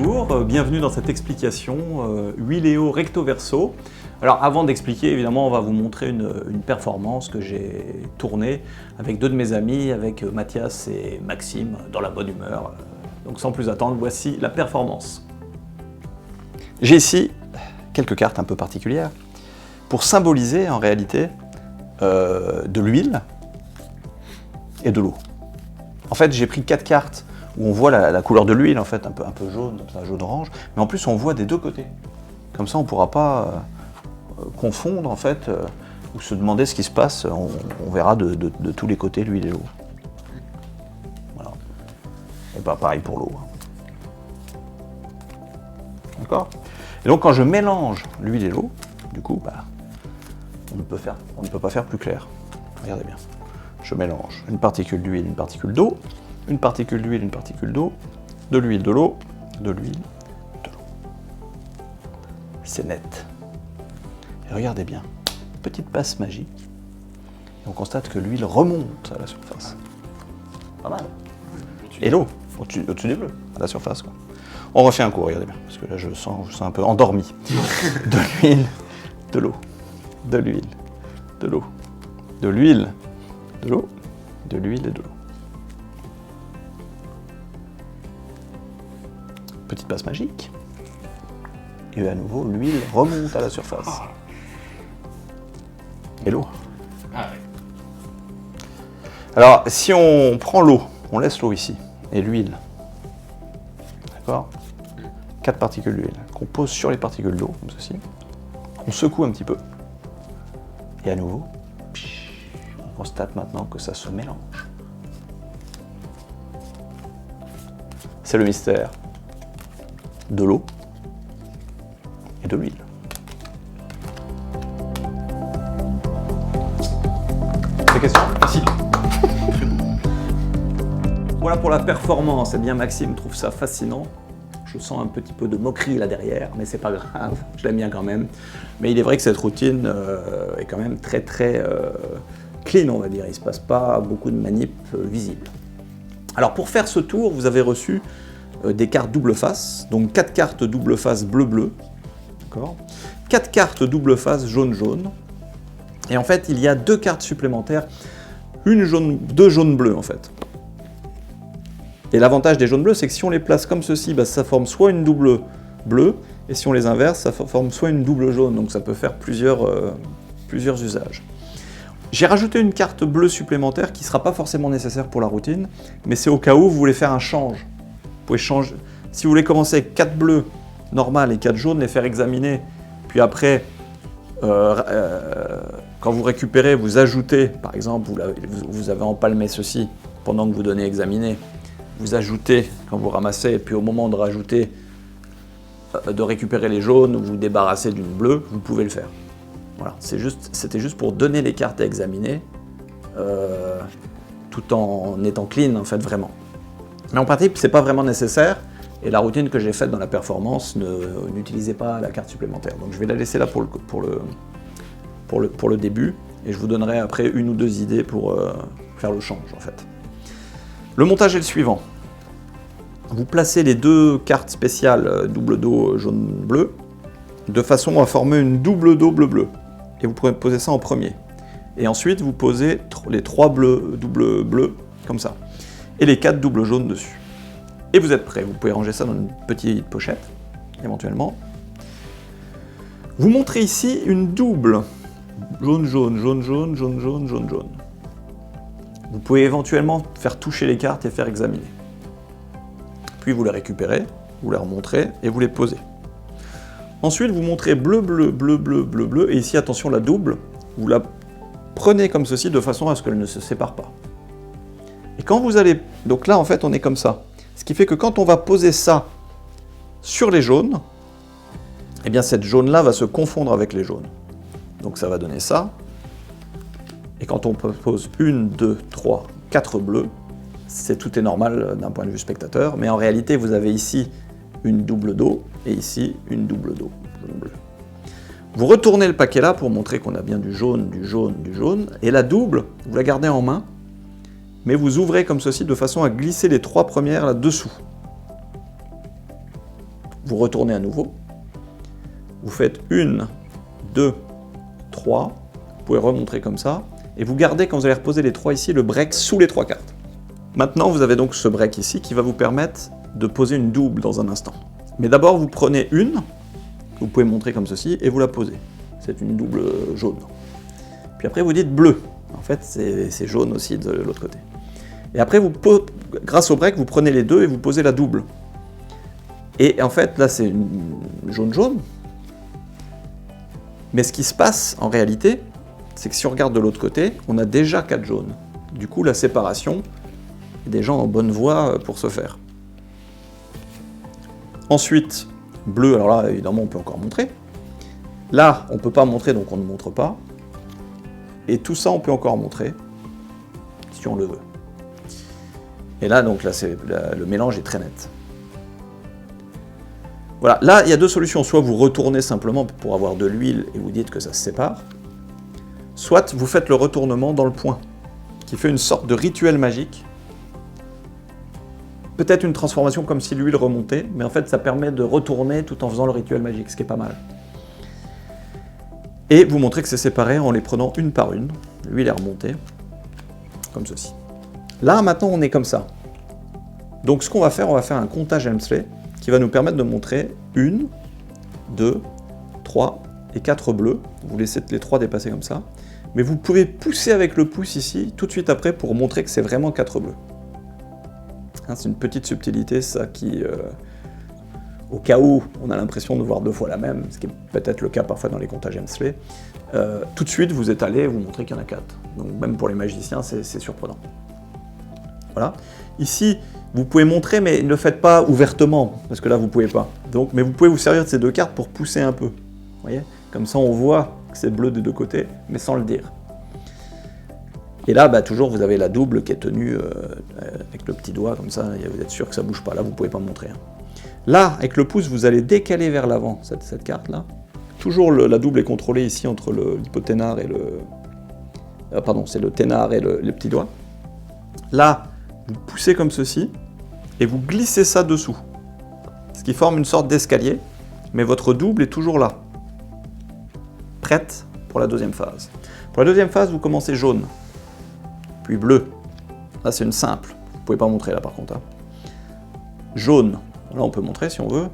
Bonjour, bienvenue dans cette explication huiléo recto verso. Alors avant d'expliquer, évidemment, on va vous montrer une performance que j'ai tournée avec deux de mes amis, avec Mathias et Maxime, dans la bonne humeur. Donc sans plus attendre, voici la performance. J'ai ici quelques cartes un peu particulières pour symboliser en réalité de l'huile et de l'eau. En fait, j'ai pris 4 cartes où on voit la couleur de l'huile, en fait, un peu jaune, jaune-orange, mais en plus on voit des deux côtés. Comme ça, on ne pourra pas confondre, en fait, ou se demander ce qui se passe. On verra de tous les côtés l'huile et l'eau. Voilà. Et pas pareil pour l'eau. D'accord ? Et donc, quand je mélange l'huile et l'eau, du coup, on ne peut pas faire plus clair. Regardez bien. Je mélange une particule d'huile, une particule d'eau, une particule d'huile, une particule d'eau, de l'huile, de l'eau, de l'huile, de l'eau. C'est net. Et regardez bien, petite passe magique, et on constate que l'huile remonte à la surface. Pas mal. Et l'eau, au-dessus des bleus, à la surface, quoi. On refait un coup, regardez bien, parce que là je sens un peu endormi. De l'huile, de l'eau, de l'huile, de l'eau, de l'huile, de l'eau, de l'huile et de l'eau. Petite passe magique. Et à nouveau, l'huile remonte à la surface. Et l'eau. Alors, si on prend l'eau, on laisse l'eau ici, et l'huile. D'accord ? 4 particules d'huile qu'on pose sur les particules d'eau, comme ceci. On secoue un petit peu. Et à nouveau, on constate maintenant que ça se mélange. C'est le mystère de l'eau et de l'huile. Des questions ? Merci. Voilà pour la performance. Eh bien, Maxime trouve ça fascinant. Je sens un petit peu de moquerie là derrière, mais c'est pas grave, je l'aime bien quand même. Mais il est vrai que cette routine est quand même très clean, on va dire. Il ne se passe pas beaucoup de manip visibles. Alors pour faire ce tour, vous avez reçu des cartes double face, donc 4 cartes double face bleu-bleu, d'accord ? 4 cartes double face jaune-jaune, et en fait il y a 2 cartes supplémentaires, deux jaunes-bleus en fait. Et l'avantage des jaunes-bleus, c'est que si on les place comme ceci, ça forme soit une double bleue, et si on les inverse, ça forme soit une double jaune, donc ça peut faire plusieurs usages. J'ai rajouté une carte bleue supplémentaire qui ne sera pas forcément nécessaire pour la routine, mais c'est au cas où vous voulez faire un change. Vous pouvez changer. Si vous voulez commencer avec 4 bleus normales et 4 jaunes, les faire examiner, puis après, quand vous récupérez, vous ajoutez, par exemple, vous avez empalmé ceci pendant que vous donnez examiner, vous ajoutez quand vous ramassez, et puis au moment de rajouter, de récupérer les jaunes, ou vous débarrassez d'une bleue, vous pouvez le faire. Voilà, c'était juste pour donner les cartes à examiner, tout en étant clean en fait vraiment. Mais en pratique, c'est pas vraiment nécessaire, et la routine que j'ai faite dans la performance n'utilisait pas la carte supplémentaire. Donc je vais la laisser là pour le début, et je vous donnerai après 1 ou 2 idées pour faire le change en fait. Le montage est le suivant. Vous placez les 2 cartes spéciales double dos jaune-bleu de façon à former une double dos bleu-bleu. Et vous pouvez poser ça en premier. Et ensuite, vous posez les 3 double bleus, comme ça. Et les 4 doubles jaunes dessus. Et vous êtes prêts. Vous pouvez ranger ça dans une petite pochette, éventuellement. Vous montrez ici une double. Jaune-jaune, jaune-jaune, jaune-jaune, jaune-jaune. Vous pouvez éventuellement faire toucher les cartes et faire examiner. Puis vous les récupérez, vous les remontrez et vous les posez. Ensuite, vous montrez bleu, bleu, bleu, bleu, bleu, bleu, et ici, attention, la double, vous la prenez comme ceci de façon à ce qu'elle ne se sépare pas. Et quand vous allez... Donc là, en fait, on est comme ça. Ce qui fait que quand on va poser ça sur les jaunes, eh bien, cette jaune-là va se confondre avec les jaunes. Donc ça va donner ça. Et quand on pose 1, 2, 3, 4 bleus, tout est normal d'un point de vue spectateur, mais en réalité, vous avez ici une double dos, et ici une double dos, jaune-bleu. Vous retournez le paquet là pour montrer qu'on a bien du jaune, du jaune, du jaune, et la double, vous la gardez en main, mais vous ouvrez comme ceci de façon à glisser les 3 premières là-dessous. vous retournez à nouveau, vous faites 1, 2, 3, vous pouvez remontrer comme ça, et vous gardez, quand vous allez reposer les 3 ici, le break sous les 3 cartes. Maintenant, vous avez donc ce break ici qui va vous permettre de poser une double dans un instant. Mais d'abord, vous prenez une, vous pouvez montrer comme ceci, et vous la posez. C'est une double jaune. Puis après, vous dites bleu. En fait, c'est jaune aussi de l'autre côté. Et après, grâce au break, vous prenez les deux et vous posez la double. Et en fait, là, c'est une jaune-jaune. Mais ce qui se passe, en réalité, c'est que si on regarde de l'autre côté, on a déjà 4 jaunes. Du coup, la séparation est déjà en bonne voie pour se faire. Ensuite, bleu, alors là, évidemment, on peut encore montrer. Là, on ne peut pas montrer, donc on ne montre pas. Et tout ça, on peut encore montrer, si on le veut. Et là, donc, là, le mélange est très net. Voilà, là, il y a deux solutions. Soit vous retournez simplement pour avoir de l'huile et vous dites que ça se sépare, soit vous faites le retournement dans le point, qui fait une sorte de rituel magique. Peut-être une transformation comme si l'huile remontait, mais en fait, ça permet de retourner tout en faisant le rituel magique, ce qui est pas mal. Et vous montrez que c'est séparé en les prenant une par une. L'huile est remontée, comme ceci. Là, maintenant, on est comme ça. Donc, ce qu'on va faire, on va faire un comptage Helmsley qui va nous permettre de montrer 1, 2, 3 et 4 bleus. Vous laissez les 3 dépasser comme ça. Mais vous pouvez pousser avec le pouce ici, tout de suite après, pour montrer que c'est vraiment 4 bleus. Hein, c'est une petite subtilité, ça, qui... au cas où on a l'impression de voir 2 fois la même, ce qui est peut-être le cas parfois dans les comptages Helmsley, tout de suite vous étalez et vous montrez qu'il y en a 4. Donc même pour les magiciens, c'est surprenant. Voilà. Ici, vous pouvez montrer, mais ne le faites pas ouvertement, parce que là vous ne pouvez pas. Donc, mais vous pouvez vous servir de ces 2 cartes pour pousser un peu. Vous voyez ? Comme ça on voit que c'est bleu des 2 côtés, mais sans le dire. Et là, bah, toujours vous avez la double qui est tenue avec le petit doigt, comme ça, vous êtes sûr que ça ne bouge pas. Là, vous ne pouvez pas montrer. Hein. Là, avec le pouce, vous allez décaler vers l'avant cette carte-là. Toujours la double est contrôlée ici entre l'hypoténar et le... pardon, c'est le ténar et le petit doigt. Là, vous poussez comme ceci, et vous glissez ça dessous. Ce qui forme une sorte d'escalier, mais votre double est toujours là. Prête pour la deuxième phase. Pour la deuxième phase, vous commencez jaune, puis bleu. Là, c'est une simple. Vous ne pouvez pas montrer là, par contre. Hein. Jaune. Là, on peut montrer si on veut.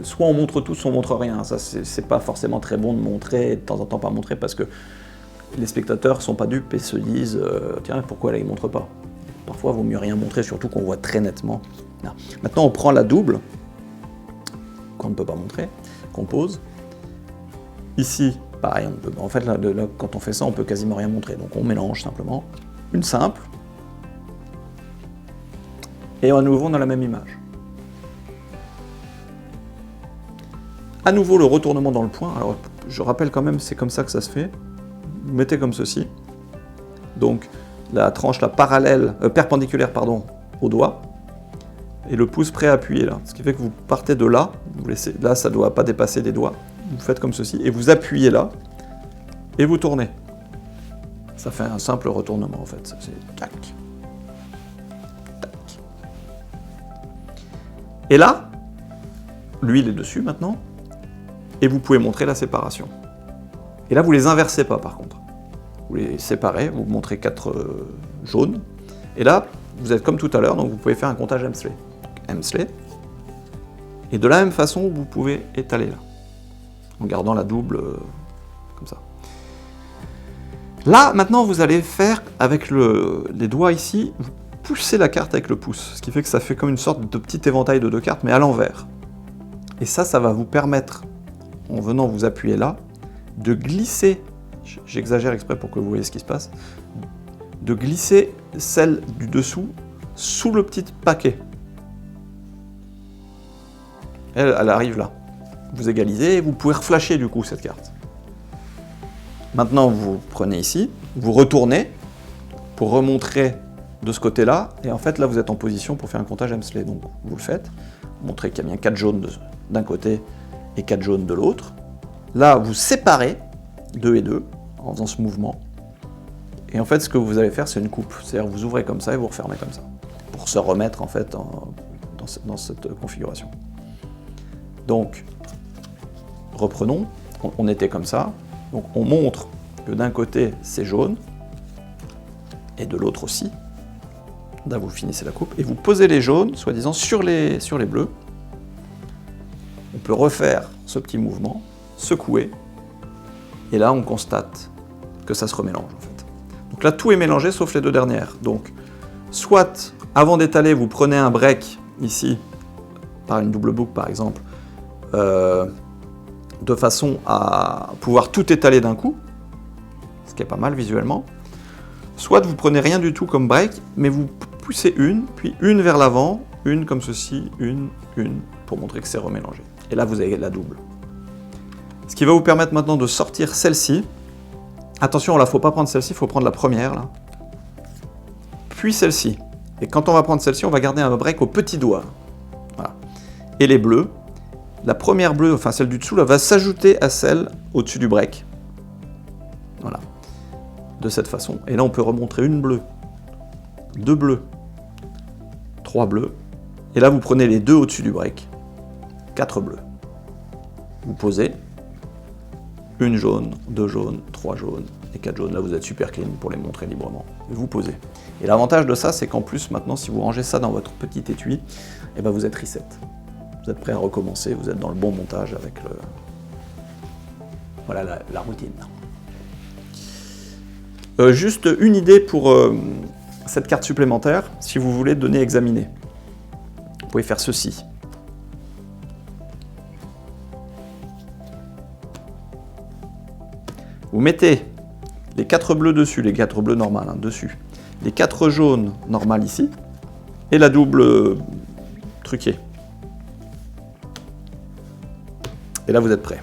Soit on montre tout, soit on montre rien. Ça, c'est pas forcément très bon de montrer et de temps en temps pas montrer parce que les spectateurs sont pas dupes et se disent tiens, pourquoi là, ils montrent pas? Parfois, il vaut mieux rien montrer, surtout qu'on voit très nettement. Là. Maintenant, on prend la double, qu'on ne peut pas montrer, qu'on pose. Ici, pareil, on peut, en fait, là, quand on fait ça, on peut quasiment rien montrer. Donc, on mélange simplement. Une simple. Et à nouveau, on a la même image. À nouveau, le retournement dans le point. Alors, je rappelle quand même, c'est comme ça que ça se fait. Vous mettez comme ceci. Donc, la tranche là, perpendiculaire au doigt. Et le pouce prêt à appuyer là. Ce qui fait que vous partez de là. Vous laissez, là, ça ne doit pas dépasser des doigts. Vous faites comme ceci. Et vous appuyez là. Et vous tournez. Ça fait un simple retournement en fait. C'est tac. Tac. Et là, l'huile est dessus maintenant. Et vous pouvez montrer la séparation. Et là, vous les inversez pas par contre. Vous les séparez, vous montrez 4 jaunes. Et là, vous êtes comme tout à l'heure, donc vous pouvez faire un comptage Helmsley. Helmsley. Et de la même façon, vous pouvez étaler là. En gardant la double comme ça. Là, maintenant, vous allez faire avec les doigts ici, vous poussez la carte avec le pouce. Ce qui fait que ça fait comme une sorte de petit éventail de 2 cartes, mais à l'envers. Et ça va vous permettre, en venant vous appuyer là, de glisser, j'exagère exprès pour que vous voyez ce qui se passe, de glisser celle du dessous sous le petit paquet. Elle arrive là. Vous égalisez et vous pouvez reflasher du coup cette carte. Maintenant, vous prenez ici, vous retournez pour remontrer de ce côté-là, et en fait là vous êtes en position pour faire un comptage Helmsley. Donc vous le faites, vous montrez qu'il y a bien 4 jaunes d'un côté et 4 jaunes de l'autre. Là, vous séparez 2 et 2 en faisant ce mouvement. Et en fait, ce que vous allez faire, c'est une coupe. C'est-à-dire vous ouvrez comme ça et vous refermez comme ça. Pour se remettre en fait dans cette configuration. Donc, reprenons, on était comme ça. Donc on montre que d'un côté c'est jaune, et de l'autre aussi. Là vous finissez la coupe, et vous posez les jaunes, soi-disant, sur les bleus. On peut refaire ce petit mouvement, secouer, et là on constate que ça se remélange en fait. Donc là tout est mélangé sauf les deux dernières. Donc soit avant d'étaler vous prenez un break ici, par une double boucle par exemple, de façon à pouvoir tout étaler d'un coup, ce qui est pas mal visuellement. Soit vous prenez rien du tout comme break, mais vous poussez une, puis une vers l'avant, une comme ceci, une, pour montrer que c'est remélangé. Et là vous avez la double. Ce qui va vous permettre maintenant de sortir celle-ci. Attention, là, il ne faut pas prendre celle-ci, il faut prendre la première, là. Puis celle-ci. Et quand on va prendre celle-ci, on va garder un break au petit doigt. Voilà. Et les bleus, la première bleue, enfin celle du dessous, là, va s'ajouter à celle au-dessus du break. Voilà. De cette façon. Et là, on peut remontrer une bleue, deux bleus, trois bleus. Et là, vous prenez les deux au-dessus du break. 4 bleus. Vous posez. Une jaune, deux jaunes, trois jaunes et 4 jaunes. Là, vous êtes super clean pour les montrer librement. Et vous posez. Et l'avantage de ça, c'est qu'en plus, maintenant, si vous rangez ça dans votre petit étui, eh ben, vous êtes reset. Vous êtes prêt à recommencer, vous êtes dans le bon montage avec le... Voilà la routine. Juste une idée pour cette carte supplémentaire, si vous voulez donner examiner. Vous pouvez faire ceci. Vous mettez les 4 bleus dessus, les 4 bleus normales, hein, dessus, les 4 jaunes normales ici, et la double truquée. Et là, vous êtes prêt.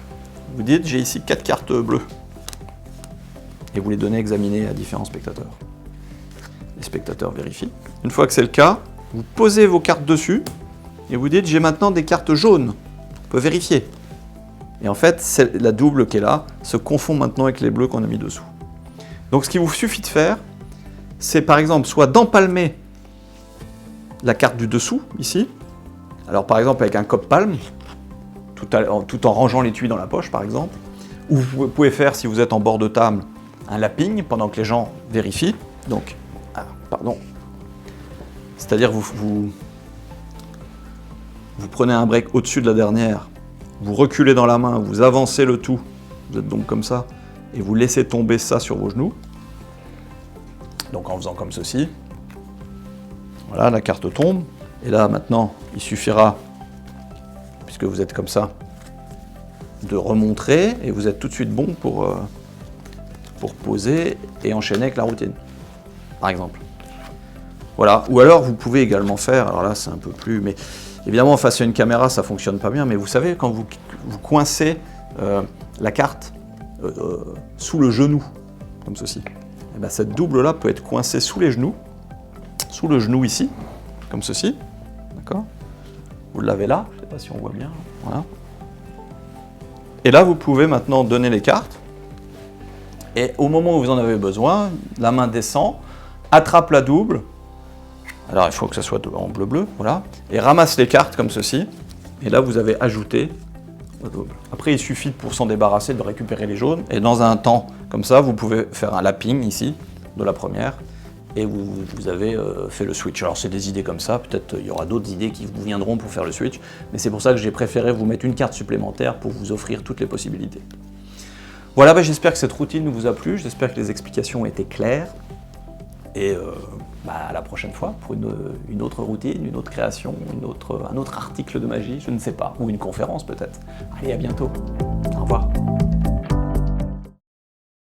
Vous dites, j'ai ici 4 cartes bleues. Et vous les donnez examiner à différents spectateurs. Les spectateurs vérifient. Une fois que c'est le cas, vous posez vos cartes dessus, et vous dites, j'ai maintenant des cartes jaunes. On peut vérifier. Et en fait, la double qui est là se confond maintenant avec les bleus qu'on a mis dessous. Donc ce qu'il vous suffit de faire, c'est par exemple soit d'empalmer la carte du dessous, ici. Alors par exemple avec un cope-palme, tout en rangeant l'étui dans la poche par exemple. Ou vous pouvez faire, si vous êtes en bord de table, un lapping pendant que les gens vérifient. Donc, c'est-à-dire vous prenez un break au-dessus de la dernière, vous reculez dans la main, vous avancez le tout, vous êtes donc comme ça, et vous laissez tomber ça sur vos genoux. Donc en faisant comme ceci. Voilà, la carte tombe. Et là, maintenant, il suffira, puisque vous êtes comme ça, de remontrer, et vous êtes tout de suite bon pour poser et enchaîner avec la routine, par exemple. Voilà, ou alors vous pouvez également faire, alors là c'est un peu plus, mais évidemment face à une caméra ça fonctionne pas bien, mais vous savez quand vous coincez la carte sous le genou, comme ceci, et bien cette double là peut être coincée sous les genoux, sous le genou ici, comme ceci, d'accord? Vous l'avez là, je ne sais pas si on voit bien, voilà. Et là vous pouvez maintenant donner les cartes, et au moment où vous en avez besoin, la main descend, attrape la double. Alors il faut que ça soit en bleu-bleu, voilà, et ramasse les cartes comme ceci, et là vous avez ajouté la double. Après il suffit pour s'en débarrasser de récupérer les jaunes, et dans un temps comme ça, vous pouvez faire un lapping ici, de la première, et vous avez fait le switch. Alors c'est des idées comme ça, peut-être il y aura d'autres idées qui vous viendront pour faire le switch, mais c'est pour ça que j'ai préféré vous mettre une carte supplémentaire pour vous offrir toutes les possibilités. Voilà, j'espère que cette routine vous a plu, j'espère que les explications étaient claires, et à la prochaine fois pour une autre routine, une autre création, un autre article de magie, je ne sais pas, ou une conférence peut-être. Allez, à bientôt. Au revoir.